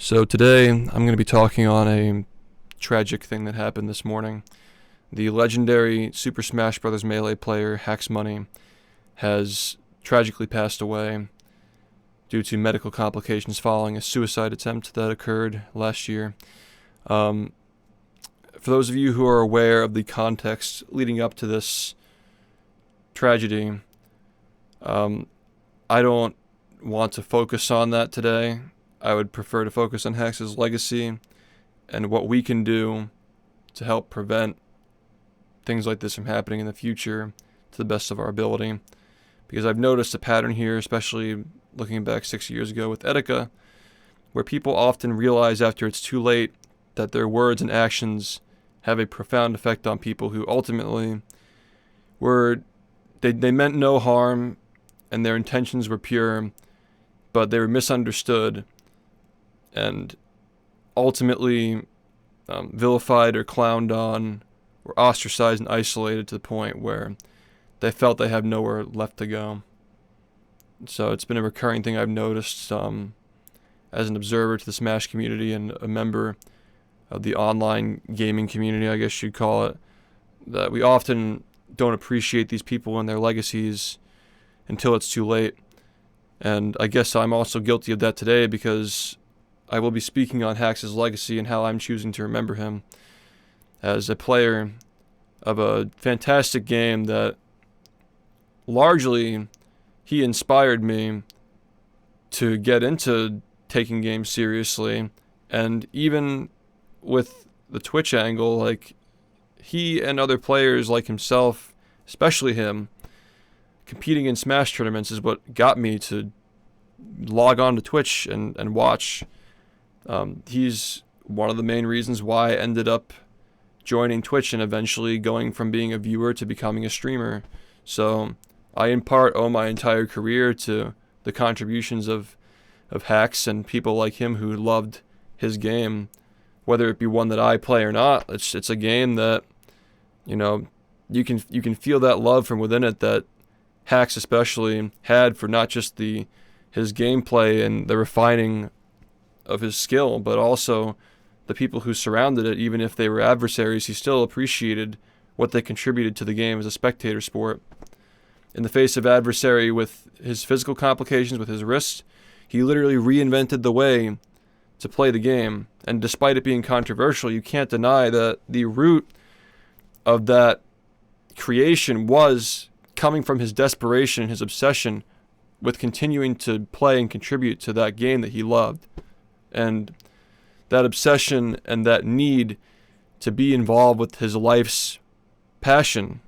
So today I'm going to be talking on a tragic thing that happened this morning. The legendary Super Smash Bros. Melee player Hax Money has tragically passed away due to medical complications following a suicide attempt that occurred last year. For those of you who are aware of the context leading up to this tragedy, I don't want to focus on that today. I would prefer to focus on Hax's legacy and what we can do to help prevent things like this from happening in the future to the best of our ability. Because I've noticed a pattern here, especially looking back 6 years ago with Etika, where people often realize after it's too late that their words and actions have a profound effect on people who ultimately they meant no harm and their intentions were pure, but they were misunderstood and ultimately vilified or clowned on or ostracized and isolated to the point where they felt they have nowhere left to go. So it's been a recurring thing I've noticed as an observer to the Smash community and a member of the online gaming community, I guess you'd call it, that we often don't appreciate these people and their legacies until it's too late. And I guess I'm also guilty of that today because I will be speaking on Hax's legacy and how I'm choosing to remember him as a player of a fantastic game that largely he inspired me to get into taking games seriously. And even with the Twitch angle, like, he and other players like himself, especially him, competing in Smash tournaments is what got me to log on to Twitch and watch. He's one of the main reasons why I ended up joining Twitch and eventually going from being a viewer to becoming a streamer. So I in part owe my entire career to the contributions of Hax and people like him who loved his game, whether it be one that I play or not. It's a game that, you know, you can feel that love from within it that Hax especially had for not just his gameplay and the refining of his skill, but also the people who surrounded it. Even if they were adversaries, he still appreciated what they contributed to the game as a spectator sport. In the face of adversary with his physical complications with his wrist, he literally reinvented the way to play the game. And despite it being controversial, you can't deny that the root of that creation was coming from his desperation and his obsession with continuing to play and contribute to that game that he loved. And that obsession and that need to be involved with his life's passion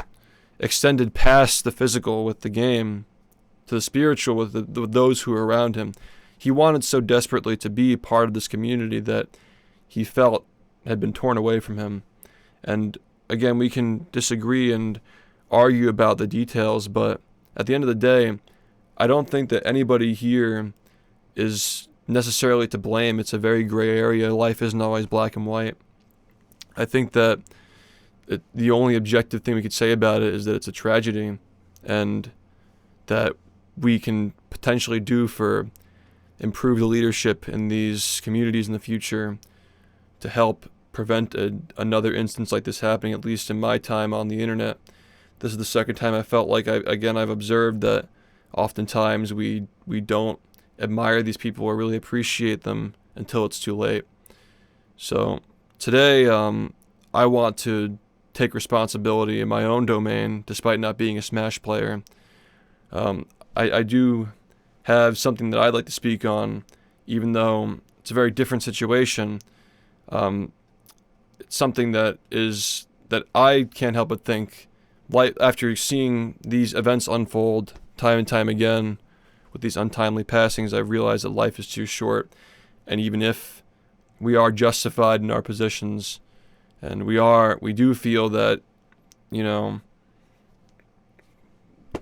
extended past the physical with the game to the spiritual with those who were around him. He wanted so desperately to be part of this community that he felt had been torn away from him. And again, we can disagree and argue about the details, but at the end of the day, I don't think that anybody here is necessarily to blame. It's a very gray area. Life isn't always black and white. I think that the only objective thing we could say about it is that it's a tragedy and that we can potentially do for improve the leadership in these communities in the future to help prevent another instance like this happening, at least in my time on the internet. This is the second time I felt like I've observed that oftentimes we don't admire these people or really appreciate them until it's too late. So today I want to take responsibility in my own domain despite not being a Smash player. I do have something that I'd like to speak on, even though it's a very different situation. It's something that I can't help but think, like, after seeing these events unfold time and time again with these untimely passings, I've realized that life is too short. And even if we are justified in our positions and we do feel that, you know,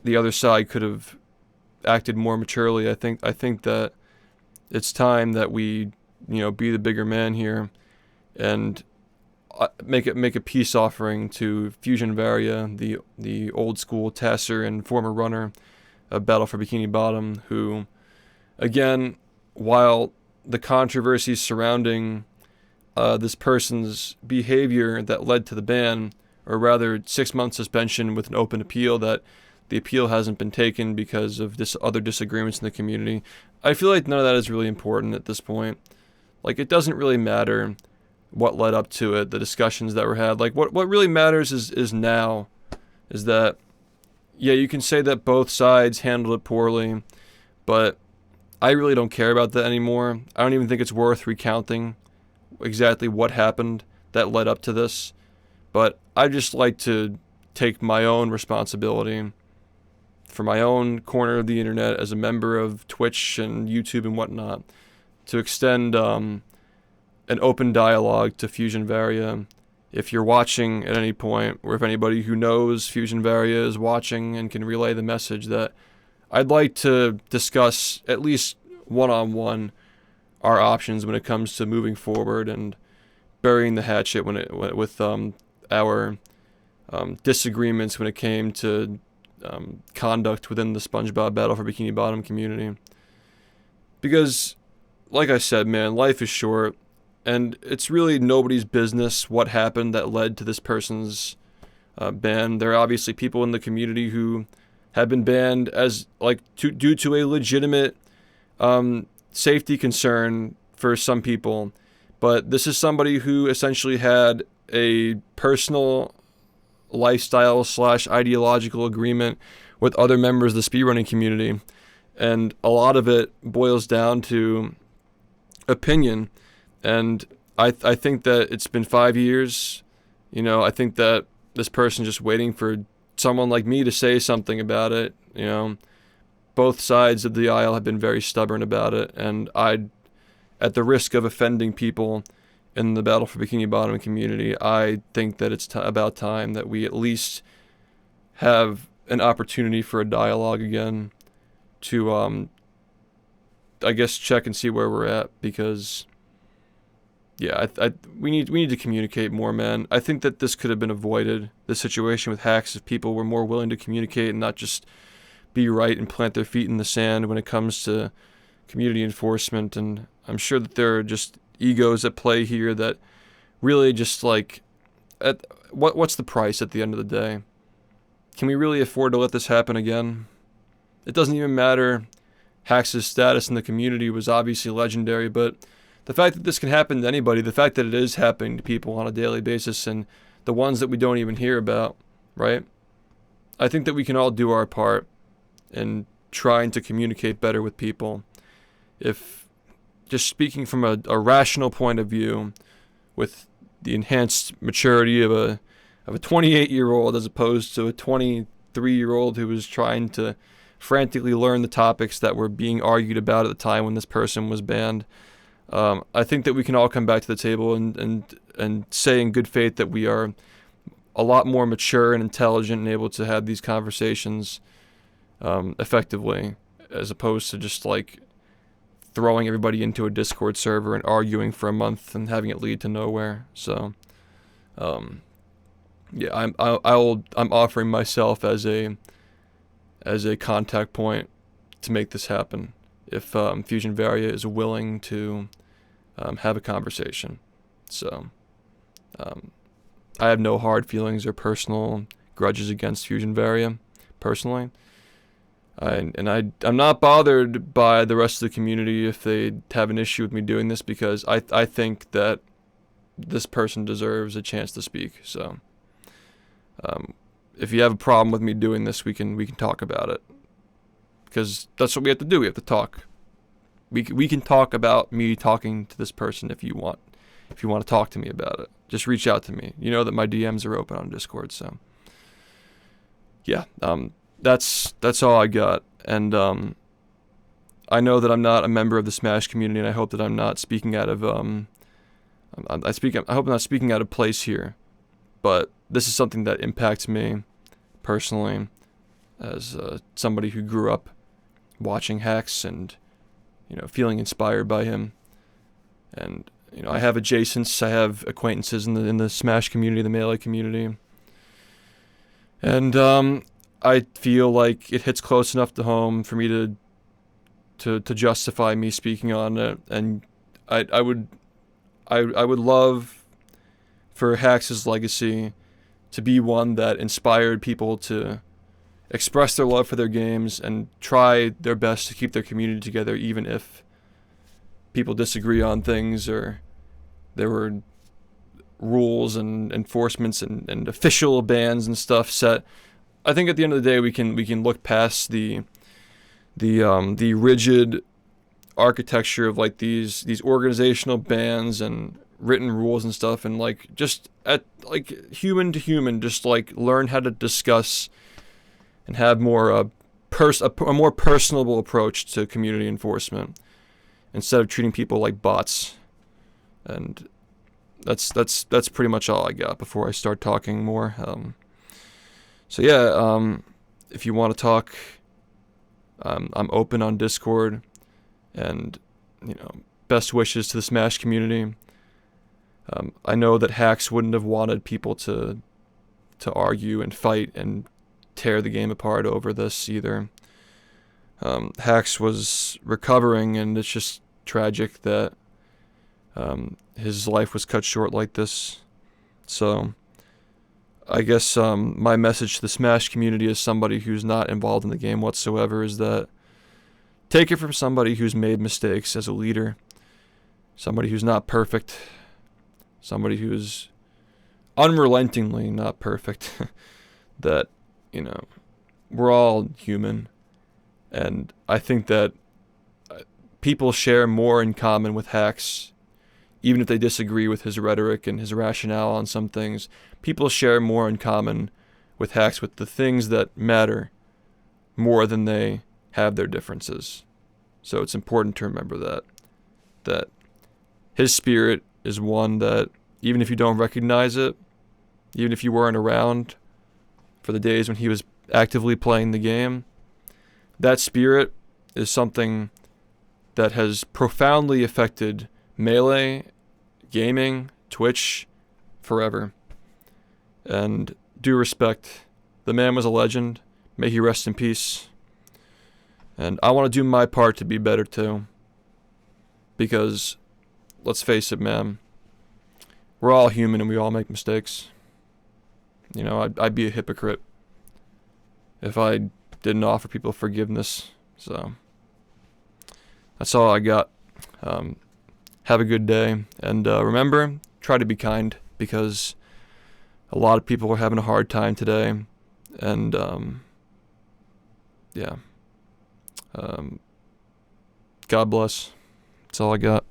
the other side could have acted more maturely, I think that it's time that we, you know, be the bigger man here and make a peace offering to Fusion Varia, the old school tasser and former runner of Battle for Bikini Bottom, who, again, while the controversy surrounding this person's behavior that led to the ban, or rather 6-month suspension with an open appeal, that the appeal hasn't been taken because of other disagreements in the community. I feel like none of that is really important at this point. Like, it doesn't really matter what led up to it, the discussions that were had. Like, what really matters is now, is that, yeah, you can say that both sides handled it poorly, but I really don't care about that anymore. I don't even think it's worth recounting exactly what happened that led up to this. But I just like to take my own responsibility for my own corner of the internet as a member of Twitch and YouTube and whatnot, to extend an open dialogue to Fusion Varia. If you're watching at any point, or if anybody who knows Fusion Varia is watching and can relay the message, that I'd like to discuss at least one-on-one our options when it comes to moving forward and burying the hatchet with our disagreements when it came to conduct within the SpongeBob Battle for Bikini Bottom community. Because, like I said, man, life is short, and it's really nobody's business what happened that led to this person's ban. There are obviously people in the community who have been banned as due to a legitimate safety concern for some people, but this is somebody who essentially had a personal lifestyle / ideological agreement with other members of the speedrunning community, and a lot of it boils down to opinion. And I think that it's been 5 years. I think that this person's just waiting for someone like me to say something about it. Both sides of the aisle have been very stubborn about it, and at the risk of offending people in the Battle for Bikini Bottom community, I think that it's about time that we at least have an opportunity for a dialogue again to, I guess, check and see where we're at, because, yeah, we need to communicate more, man. I think that this could have been avoided, this situation with hacks, if people were more willing to communicate and not just be right and plant their feet in the sand when it comes to community enforcement. And I'm sure that there are just egos at play here that really just what's the price at the end of the day? Can we really afford to let this happen again? It doesn't even matter. Hax' status in the community was obviously legendary, but the fact that this can happen to anybody, the fact that it is happening to people on a daily basis, and the ones that we don't even hear about, right? I think that we can all do our part in trying to communicate better with people. If just speaking from a rational point of view, with the enhanced maturity of a 28-year-old as opposed to a 23-year-old who was trying to frantically learn the topics that were being argued about at the time when this person was banned, I think that we can all come back to the table and say in good faith that we are a lot more mature and intelligent and able to have these conversations effectively, as opposed to just throwing everybody into a Discord server and arguing for a month and having it lead to nowhere. So, yeah, I'm offering myself as a contact point to make this happen, if Fusion Varia is willing to have a conversation. So, I have no hard feelings or personal grudges against Fusion Varia, personally. I'm not bothered by the rest of the community if they have an issue with me doing this, because I think that this person deserves a chance to speak. So, if you have a problem with me doing this, we can talk about it, because that's what we have to do. We have to talk. We can talk about me talking to this person if you want. If you want to talk to me about it, just reach out to me. You know that my DMs are open on Discord. So, yeah. That's all I got, and I know that I'm not a member of the Smash community, and I hope that I'm not speaking out of I hope I'm not speaking out of place here, but this is something that impacts me personally, as somebody who grew up watching Hex and feeling inspired by him, and I have adjacents, I have acquaintances in the Smash community, the Melee community, and I feel like it hits close enough to home for me to justify me speaking on it and I would I would love for Hax's legacy to be one that inspired people to express their love for their games and try their best to keep their community together, even if people disagree on things or there were rules and enforcements and official bans and stuff set. I think at the end of the day we can look past the rigid architecture of like these organizational bans and written rules and stuff, and like just at like human to human, just like learn how to discuss and have more a more personable approach to community enforcement instead of treating people like bots. And that's pretty much all I got before I start talking more. So yeah, if you want to talk, I'm open on Discord, and best wishes to the Smash community. I know that Hax wouldn't have wanted people to argue and fight and tear the game apart over this either. Hax was recovering, and it's just tragic that his life was cut short like this. So I guess my message to the Smash community as somebody who's not involved in the game whatsoever is that take it from somebody who's made mistakes as a leader, somebody who's not perfect, somebody who's unrelentingly not perfect, that, we're all human. And I think that people share more in common with Hax, even if they disagree with his rhetoric and his rationale on some things. People share more in common with Hax with the things that matter more than they have their differences. So it's important to remember that his spirit is one that, even if you don't recognize it, even if you weren't around for the days when he was actively playing the game, that spirit is something that has profoundly affected Melee, gaming, Twitch, forever. And due respect, the man was a legend. May he rest in peace. And I want to do my part to be better too. Because, let's face it, man, we're all human and we all make mistakes. I'd be a hypocrite if I didn't offer people forgiveness. So that's all I got. Have a good day, and remember, try to be kind, because a lot of people are having a hard time today. And God bless. That's all I got.